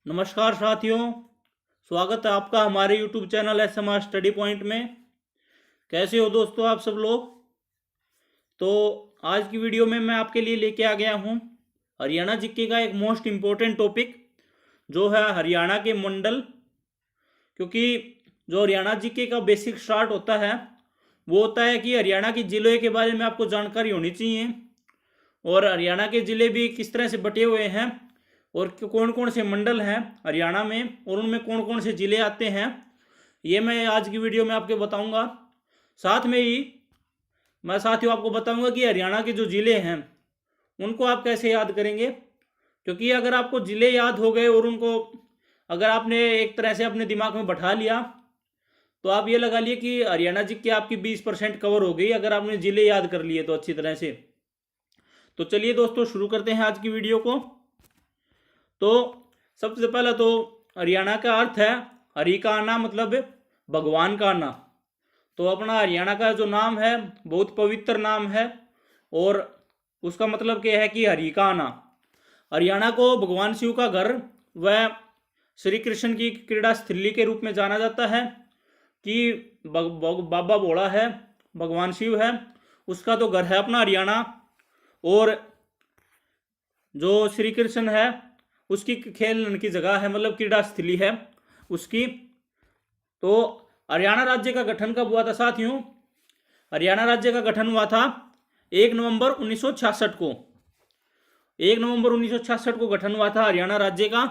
नमस्कार साथियों, स्वागत है आपका हमारे YouTube channel SMR study point में। कैसे हो दोस्तों आप सब लोग। तो आज की वीडियो में मैं आपके लिए लेके आ गया हूँ हरियाणा जीके का एक मोस्ट इम्पोर्टेंट टॉपिक, जो है हरियाणा के मंडल। क्योंकि जो हरियाणा जीके का बेसिक स्टार्ट होता है वो होता है कि हरियाणा के ज़िले के बारे में आपको जानकारी होनी चाहिए, और हरियाणा के ज़िले भी किस तरह से बटे हुए हैं और कौन कौन से मंडल हैं हरियाणा में और उनमें कौन कौन से ज़िले आते हैं, ये मैं आज की वीडियो में आपको बताऊंगा। साथ में ही मैं साथियों आपको बताऊंगा कि हरियाणा के जो ज़िले हैं उनको आप कैसे याद करेंगे। क्योंकि अगर आपको ज़िले याद हो गए और उनको अगर आपने एक तरह से अपने दिमाग में बैठा लिया तो आप ये लगा लिए कि हरियाणा जी की आपकी 20% कवर हो गई, अगर आपने ज़िले याद कर लिए तो अच्छी तरह से। तो चलिए दोस्तों शुरू करते हैं आज की वीडियो को। तो सबसे पहला तो हरियाणा का अर्थ है हरि का आना, मतलब भगवान का आना। तो अपना हरियाणा का जो नाम है बहुत पवित्र नाम है और उसका मतलब क्या है कि हरि का आना। हरियाणा को भगवान शिव का घर व श्री कृष्ण की क्रीड़ा स्थली के रूप में जाना जाता है कि बाबा भोला है, भगवान शिव है, उसका तो घर है अपना हरियाणा, और जो श्री कृष्ण है उसकी खेलने की जगह है, मतलब क्रीड़ा स्थली है उसकी। तो हरियाणा राज्य का गठन कब हुआ था साथियों। हरियाणा राज्य का गठन हुआ था 1 नवंबर 1966 को। 1 नवंबर 1966 को गठन हुआ था हरियाणा राज्य का।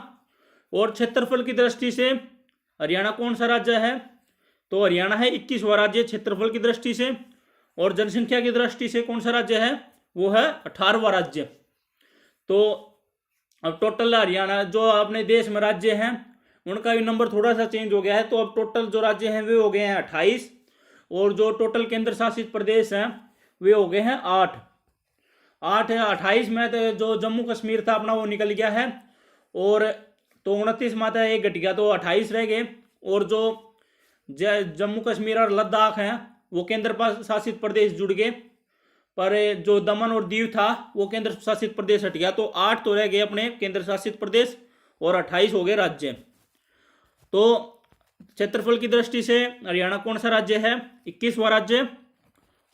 और क्षेत्रफल की दृष्टि से हरियाणा कौन सा राज्य है, तो हरियाणा है 21वां राज्य क्षेत्रफल की दृष्टि से, और जनसंख्या की दृष्टि से कौन सा राज्य है, वो है 18वां राज्य। तो अब टोटल हरियाणा जो अपने देश में राज्य हैं उनका भी नंबर थोड़ा सा चेंज हो गया है। तो अब टोटल जो राज्य हैं वे हो गए हैं 28, और जो टोटल केंद्र शासित प्रदेश हैं वे हो गए हैं 8 है। 28 में तो जो जम्मू कश्मीर था अपना वो निकल गया है, और तो 29 में था एक घट गया, तो 28 रह गए। और जो जम्मू कश्मीर और लद्दाख हैं वो केंद्र शासित प्रदेश जुड़ गए, पर जो दमन और दीव था वो केंद्र शासित प्रदेश हट गया। तो 8 तो रह गए अपने केंद्र शासित प्रदेश और 28 हो गए राज्य। तो क्षेत्रफल की दृष्टि से हरियाणा कौन सा राज्य है, 21वां राज्य,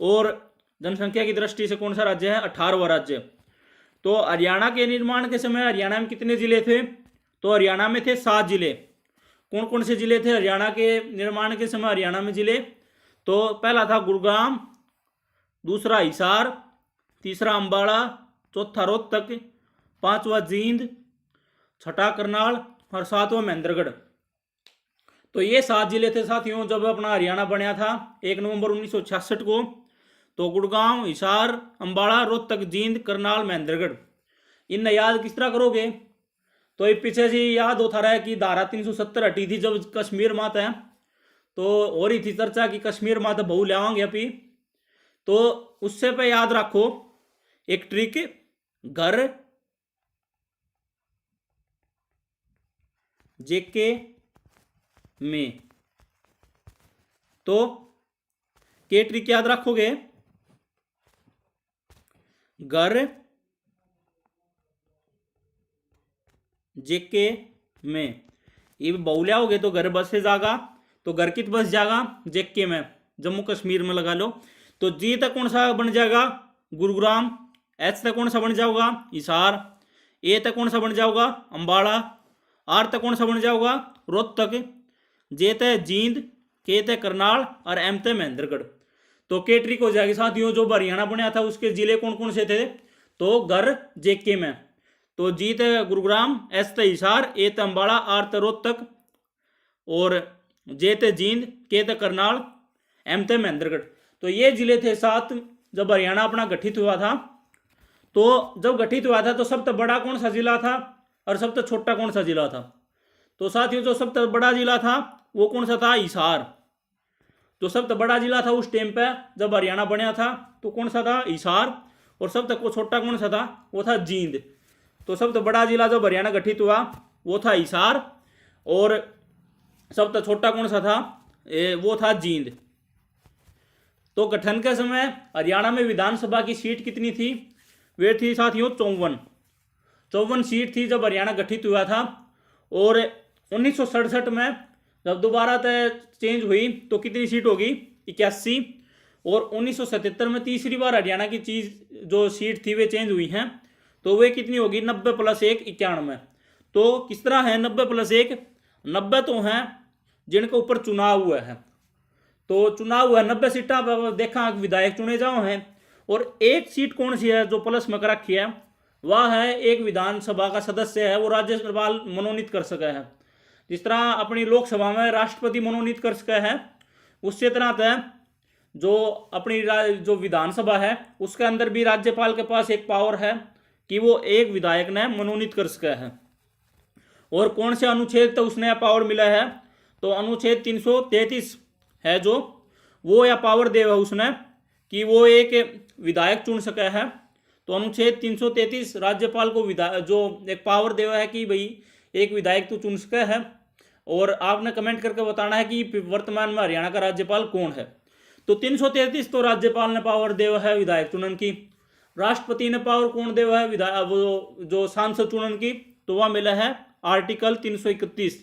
और जनसंख्या की दृष्टि से कौन सा राज्य है, 18वां राज्य। तो हरियाणा के निर्माण के समय हरियाणा में कितने जिले थे, तो हरियाणा में थे 7 जिले। कौन कौन से जिले थे हरियाणा के निर्माण के समय हरियाणा में जिले, तो पहला था गुरुग्राम, दूसरा हिसार, तीसरा अंबाला, चौथा रोहतक, पांचवा जींद, छठा करनाल और सातवां महेंद्रगढ़। तो ये 7 जिले थे साथियों जब अपना हरियाणा बना था 1 नवंबर 1966 को। तो गुड़गांव, हिसार, अंबाला, रोहतक, जींद, करनाल, महेंद्रगढ़, इन याद किस तरह करोगे, तो ये पीछे से याद होता रहा है कि धारा 370 हटी थी जब कश्मीर मात है, तो हो रही थी चर्चा कि कश्मीर मात बहु लावांगे अभी। तो उससे पे याद रखो एक ट्रिक, घर जेके में। तो के ट्रिक याद रखोगे, घर जेके में, ये बहुल्या हो गए तो घर बस से जागा, तो घर कित बस जागा जेके में, जम्मू कश्मीर में लगा लो। तो जी तक कौन सा बन जाएगा, गुरुग्राम, एच तक कौन सा बन जाओगा, हिसार, ए तक कौन सा बन जाओगा, अंबाला, आर तक कौन सा बन जाओगा, रोहतक, जे तक जींद, के तक करनाल और एम तक महेंद्रगढ़। तो के ट्रिक हो जाएगी साथियों, जो हरियाणा बनाया था उसके जिले कौन कौन से थे, तो घर जेके में, तो जी तक गुरुग्राम, एस तक हिसार, ए तक अंबाला, आर तक रोहतक, और जे तक जींद, के तक करनाल, एम तक महेंद्रगढ़। तो ये जिले थे 7 जब हरियाणा अपना गठित हुआ था। तो जब गठित हुआ था तो सबसे बड़ा कौन सा जिला था और सबसे छोटा कौन सा जिला था, तो साथियों जो सबसे बड़ा जिला था वो कौन सा था, हिसार। जो सबसे बड़ा जिला था उस टाइम पे जब हरियाणा बना था तो कौन सा था, हिसार, और सबसे छोटा कौन सा था, वो था जींद। तो सबसे बड़ा जिला जब हरियाणा गठित हुआ वो था हिसार, और सबसे छोटा कौन सा था, वो था जींद। तो गठन के समय हरियाणा में विधानसभा की सीट कितनी थी, वे थी साथियों 54 सीट थी जब हरियाणा गठित हुआ था। और 1967 में जब दोबारा चेंज हुई तो कितनी सीट होगी, 81। और 1977 में तीसरी बार हरियाणा की चीज जो सीट थी वे चेंज हुई हैं, तो वे कितनी होगी, 90 + 1 91। तो किस तरह है 90 + 1, 90 तो हैं जिनके ऊपर चुनाव हुआ है, तो चुनाव हुआ 90 सीटा पर देखा विधायक चुने जाओ हैं। और एक सीट कौन सी है जो प्लस में कर रखी है, वह है एक विधानसभा का सदस्य है वो राज्यपाल मनोनीत कर सका है। जिस तरह अपनी लोकसभा में राष्ट्रपति मनोनीत कर सका है, उससे तरह है जो अपनी जो विधानसभा है उसके अंदर भी राज्यपाल के पास एक पावर है कि वो एक विधायक ने मनोनीत कर सका है। और कौन से अनुच्छेद तक उसने पावर मिला है, तो अनुच्छेद 333 है जो वो या पावर दे उसने कि वो एक विधायक चुन सका है। तो अनुच्छेद 333 राज्यपाल को जो एक पावर देवा है कि भाई एक विधायक तो चुन सका है। और आपने कमेंट करके बताना है कि वर्तमान में हरियाणा का राज्यपाल कौन है। तो 333 तो राज्यपाल ने पावर देवा है विधायक चुनन की। राष्ट्रपति ने पावर कौन देवा है विधायक वो जो सांसद चुनन की, तो वह मिला है आर्टिकल 331,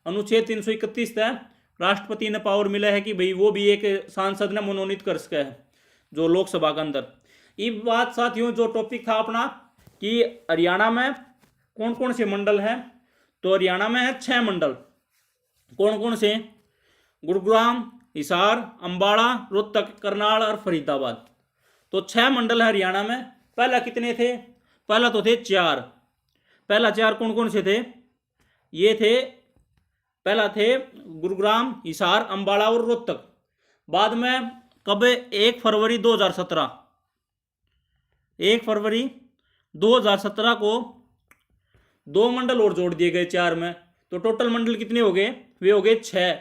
अनुच्छेद 331 है। राष्ट्रपति ने पावर मिला है कि भाई वो भी एक सांसद ने मनोनीत कर सका है जो लोकसभा के अंदर। ये बात साथियों जो टॉपिक था अपना कि हरियाणा में कौन कौन से मंडल हैं, तो हरियाणा में है 6 मंडल। कौन कौन से, गुरुग्राम, हिसार, अंबाला, रोहतक, करनाल और फरीदाबाद। तो 6 मंडल है हरियाणा में। पहला कितने थे, पहला तो थे 4। पहला 4 कौन कौन से थे, ये थे, पहला थे गुरुग्राम, हिसार, अंबाला और रोहतक। बाद में कब, 1 फरवरी 2017, 1 फरवरी 2017 को 2 मंडल और जोड़ दिए गए 4 में। तो टोटल मंडल कितने हो गए, वे हो गए 6।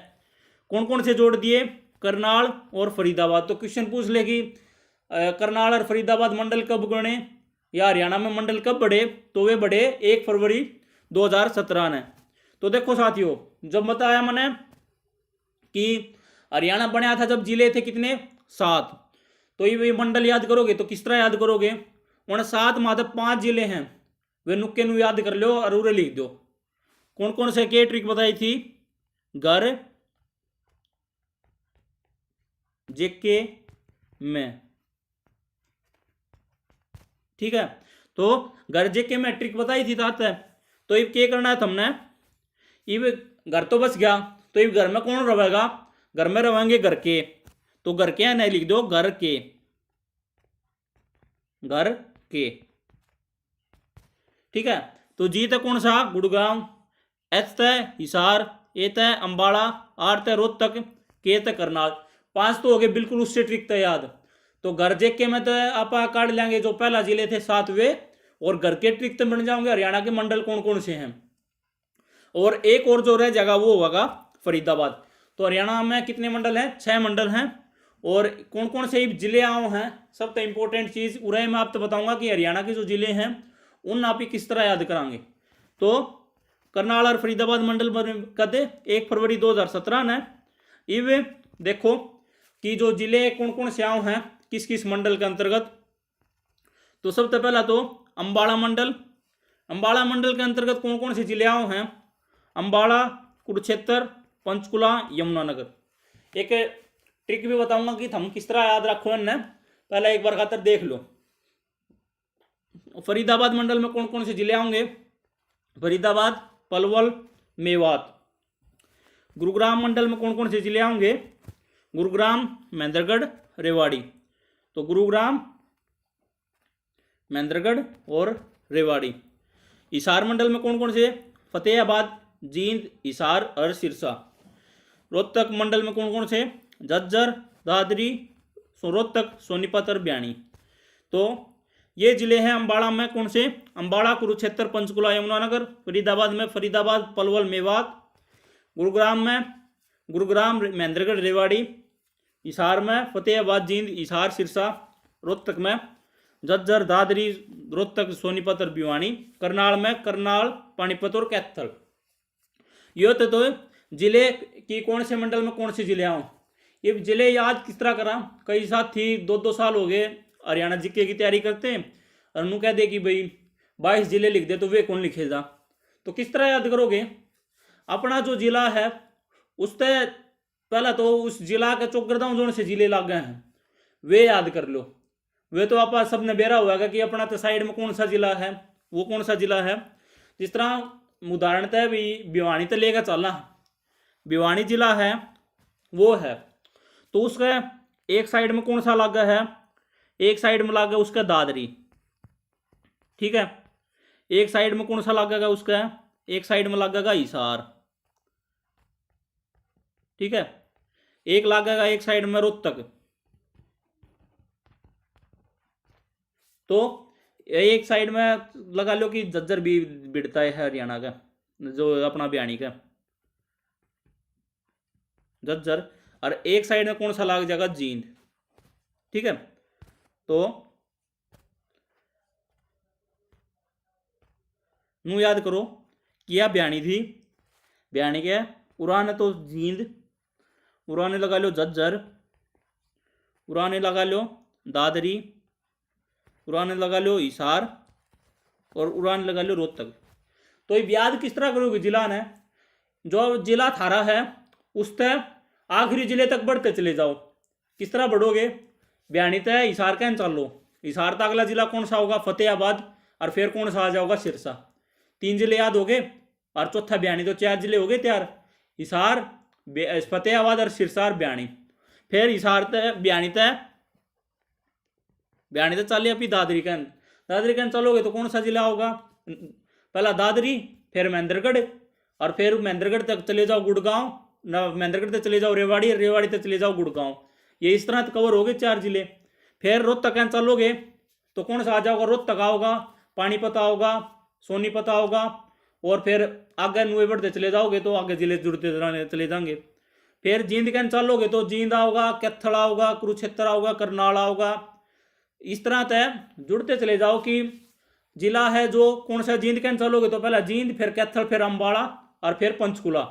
कौन कौन से जोड़ दिए, करनाल और फरीदाबाद। तो क्वेश्चन पूछ ले कि करनाल और फरीदाबाद मंडल कब बने या हरियाणा में मंडल कब बढ़े, तो वे बढ़े 1 फरवरी 2017 ने। तो देखो साथियों, जब बताया मैंने कि हरियाणा बनाया था जब जिले थे कितने, 7। तो ये मंडल याद करोगे तो किस तरह याद करोगे, उन 7 मात्र 5 जिले हैं वे नुक्के नु याद कर लो और उरे लिख दो। कौन कौन से के ट्रिक बताई थी, घर, जेके में, ठीक है। तो घर जेके में ट्रिक बताई थी तात है। तो ये क्या करना है हमने, ये घर तो बस गया, तो ये घर में कौन रहेगा, घर में रहेंगे घर के। तो घर के नहीं लिख दो, घर के, घर के, ठीक है। तो जी तक कौन सा, गुड़गांव, एच तय हिसार, ए तय अंबाला, आर तय रोहतक, के तय करनाल। 5 तो हो गए बिल्कुल उससे ट्रिक तय याद। तो घर जेके में तो आप काट लेंगे जो पहला जिले थे 7 वे, और घर के ट्रिक तो बन जाओगे हरियाणा के मंडल कौन कौन से हैं। और एक और जो रह जाएगा वो होगा फरीदाबाद। तो हरियाणा में कितने मंडल हैं, 6 मंडल हैं। और कौन कौन से जिले आओ हैं, सब तो इंपॉर्टेंट चीज उरे मैं आपको बताऊंगा कि हरियाणा के जो जिले हैं उन आप ही किस तरह याद करांगे। तो करनाल और फरीदाबाद मंडल कदे 1 फरवरी 2017 ने। इवे देखो कि जो जिले कौन कौन से आओ हैं किस किस मंडल के अंतर्गत। तो सबसे पहला तो अंबाला मंडल, अंबाला मंडल के अंतर्गत कौन कौन से जिले आओ हैं, अंबाला, कुरुक्षेत्र, पंचकुला, यमुनानगर। एक ट्रिक भी बताऊंगा कि हम किस तरह याद रखो इन्हें, पहले एक बार खातर देख लो। फरीदाबाद मंडल में कौन कौन से जिले होंगे, फरीदाबाद, पलवल, मेवात। गुरुग्राम मंडल में कौन कौन से जिले होंगे, गुरुग्राम, महेंद्रगढ़, रेवाड़ी। तो गुरुग्राम, महेंद्रगढ़ और रेवाड़ी। हिसार मंडल में कौन कौन से, फतेहाबाद, जींद, हिसार और सिरसा। रोहतक मंडल में कौन कौन से, झज्जर, दादरी, रोहतक, सोनीपत और बयानी। तो ये जिले हैं अंबाला में कौन से, अंबाला, कुरुक्षेत्र, पंचकुला, यमुनानगर। फरीदाबाद में फरीदाबाद, पलवल, मेवात। गुरुग्राम में गुरुग्राम, महेंद्रगढ़, रेवाड़ी। हिसार में फतेहाबाद, जींद, हिसार, सिरसा। रोहतक में झज्जर, दादरी, रोहतक, सोनीपत और भिवानी। करनाल में करनाल, पानीपत और कैथल। ये तो जिले की कौन से मंडल में कौन से जिले आओ। ये जिले याद किस तरह करा, कई साथी 2-2 साल हो गए हरियाणा जीके की तैयारी करते हैं और उन्होंने कह दे कि भाई 22 जिले लिख दे, तो वे कौन लिखेगा। तो किस तरह याद करोगे, अपना जो जिला है उससे पहला तो उस जिला के चौकरदाव जोन से जिले लागे हैं वे याद कर लो। वे तो आप सबने बेरा हुआ कि अपना तो साइड में कौन सा जिला है, वो कौन सा जिला है। जिस तरह उदाहरणतः भी भिवानी तो लेकर चलना, भिवानी जिला है वो है, तो उसका एक साइड में कौन सा लागा है, एक साइड में लागा उसका दादरी, ठीक है। एक साइड में कौन सा लागेगा उसका, एक साइड में लागेगा हिसार, ठीक है। एक लागेगा एक साइड में रोहतक। तो एक साइड में लगा लो कि झज्जर भी बिड़ता है हरियाणा का, जो अपना भिवानी का झज्जर, और एक साइड में कौन सा लाग जाएगा जींद, ठीक है। तो नू याद करो कि यह भिवानी थी, भिवानी के उरान तो जींद, उराने लगा लो झज्जर, उराने लगा लो दादरी, उराने लगा लो हिसार, और उरान लगा लो रोहतक। तो ये याद किस तरह करोगे जिला ने, जो जिला थारा है उससे आखिरी जिले तक बढ़ते चले जाओ। किस तरह बढ़ोगे, भिवानी तय हिसार कैन चलो, हिसार तक अगला जिला कौन सा होगा फतेहाबाद, और फिर कौन सा आ जाओगा सिरसा। 3 जिले याद हो गए, और चौथा भिवानी, तो 4 जिले हो गए तैयार, हिसार फतेहाबाद और सिरसा और भिवानी। फिर हिसार तय भिवानी तो चलिए अभी दादरी कैन चलोगे तो कौन सा जिला होगा, पहला दादरी, फिर महेंद्रगढ़, और फिर महेंद्रगढ़ तक चले जाओ गुड़गांव, महेंद्रगढ़ तक चले जाओ रेवाड़ी, रेवाड़ी तक चले जाओ गुड़गांव। ये इस तरह कवर हो गए 4 जिले। फिर रोहतक कैन चलोगे तो कौन सा आ जाओगा, रोहतक आओगा, पानीपत आओगा, सोनीपत आओगा, और फिर आगे नुए बढ़ते चले जाओगे तो आगे जिले जुड़ते चले जाएंगे। फिर जींद कैन चलोगे तो जींद आओगा, कैथल आओगा, कुरुक्षेत्र आओगा, करनाल आओगा। इस तरह तय जुड़ते चले जाओ कि जिला है जो कौन सा, जींद कैन चलोगे तो पहला जींद, फिर कैथल, फिर अम्बाड़ा, और फिर पंचकुला।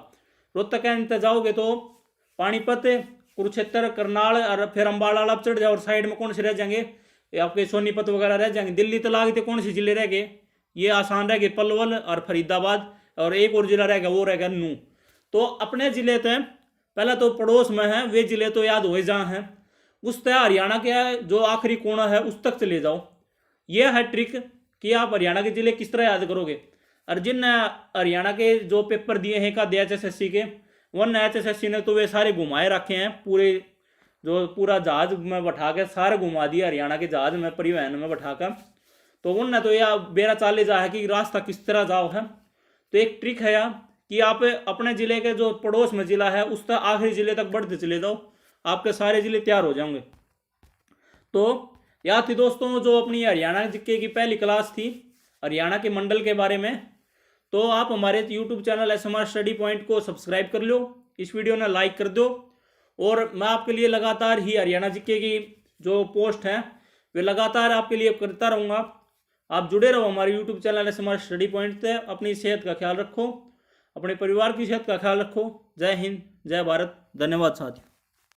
रोहतक कैन जाओगे तो पानीपत, कुरुक्षेत्र, करनाल, और फिर अम्बाड़ा आप चढ़ जाओ, और साइड में कौन से रह जाएंगे आपके सोनीपत वगैरह रह जाएंगे। दिल्ली तो लागते कौन सी जिले रह गए, ये आसान रह गए पलवल और फरीदाबाद, और एक और जिला रह गया वो रह गया नू। तो अपने जिले तय पहला तो पड़ोस में है वे जिले तो याद हो जहाँ हैं, उस तय हरियाणा के जो आखिरी कोना है उस तक चले जाओ। ये है ट्रिक कि आप हरियाणा के जिले किस तरह याद करोगे। और जिन हरियाणा के जो पेपर दिए हैं का HSSC के, वन HSSC ने तो वे सारे घुमाए रखे हैं, पूरे जो पूरा जहाज में बैठा के सारे घुमा दिया हरियाणा के जहाज में, परिवहन में बैठा कर। तो उनने तो यह बेरा चाले जा है कि रास्ता किस तरह जाओ है। तो एक ट्रिक है यह कि आप अपने जिले के जो पड़ोस में जिला है उस तक आखिरी जिले तक बढ़ते चले जाओ, आपके सारे जिले तैयार हो जाएंगे। तो यह थी दोस्तों जो अपनी हरियाणा जीके की पहली क्लास थी हरियाणा के मंडल के बारे में। तो आप हमारे YouTube channel SMR study point को सब्सक्राइब कर लो, इस वीडियो ने लाइक कर दो, और मैं आपके लिए लगातार ही हरियाणा जीके की जो पोस्ट हैं वे लगातार आपके लिए करता रहूँगा। आप जुड़े रहो हमारे YouTube channel SMR study point से। अपनी सेहत का ख्याल रखो, अपने परिवार की सेहत का ख्याल रखो। जय हिंद, जय भारत, धन्यवाद साथियों।